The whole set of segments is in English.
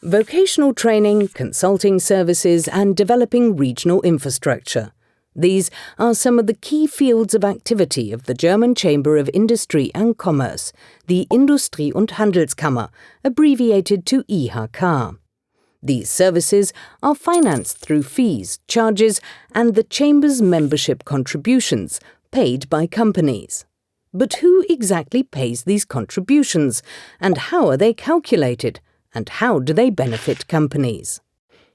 vocational training, consulting services, and developing regional infrastructure. These are some of the key fields of activity of the German Chamber of Industry and Commerce, the Industrie- und Handelskammer, abbreviated to IHK. These services are financed through fees, charges, and the Chamber's membership contributions paid by companies. But who exactly pays these contributions, and how are they calculated, and how do they benefit companies?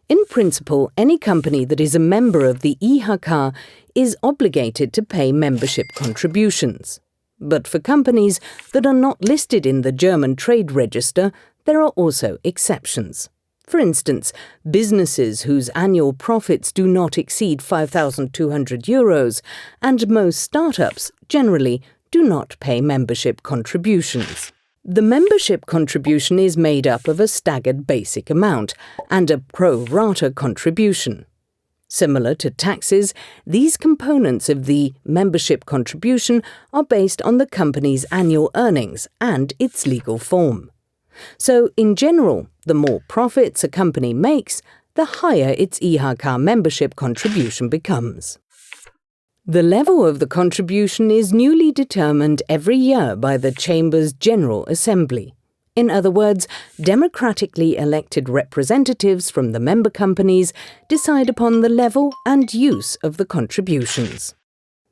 In principle, any company that is a member of the IHK is obligated to pay membership contributions. But for companies that are not listed in the German Trade Register, there are also exceptions. For instance, businesses whose annual profits do not exceed €5,200, and most startups generally do not pay membership contributions. The membership contribution is made up of a staggered basic amount and a pro rata contribution. Similar to taxes, these components of the membership contribution are based on the company's annual earnings and its legal form. So, in general, the more profits a company makes, the higher its IHK membership contribution becomes. The level of the contribution is newly determined every year by the Chamber's General Assembly. In other words, democratically elected representatives from the member companies decide upon the level and use of the contributions.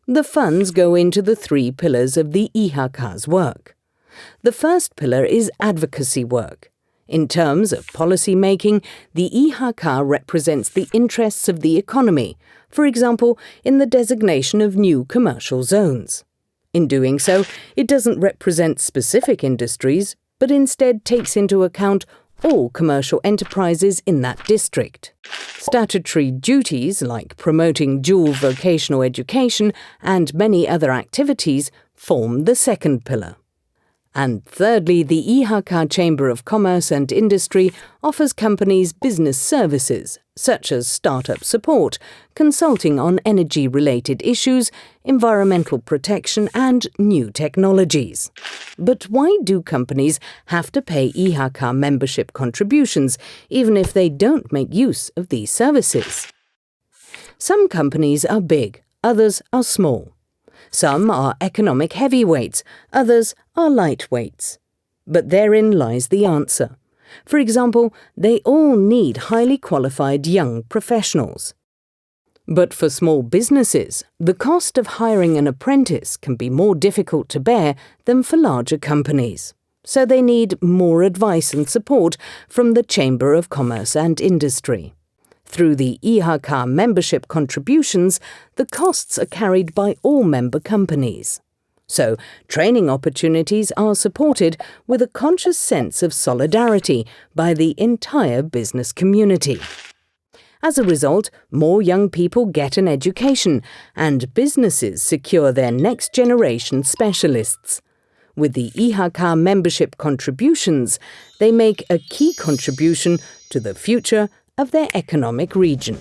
The funds go into the three pillars of the IHK's work. The first pillar is advocacy work. In terms of policy making, the IHK represents the interests of the economy, for example, in the designation of new commercial zones. In doing so, it doesn't represent specific industries, but instead takes into account all commercial enterprises in that district. Statutory duties like promoting dual vocational education and many other activities form the second pillar. And thirdly, the IHK Chamber of Commerce and Industry offers companies business services, such as startup support, consulting on energy-related issues, environmental protection, and new technologies. But why do companies have to pay IHK membership contributions, even if they don't make use of these services? Some companies are big, others are small. Some are economic heavyweights, others are lightweights. But therein lies the answer. For example, they all need highly qualified young professionals. But for small businesses, the cost of hiring an apprentice can be more difficult to bear than for larger companies. So they need more advice and support from the Chamber of Commerce and Industry. Through the IHK membership contributions, the costs are carried by all member companies. So, training opportunities are supported with a conscious sense of solidarity by the entire business community. As a result, more young people get an education, and businesses secure their next generation specialists. With the IHK membership contributions, they make a key contribution to the future of their economic region.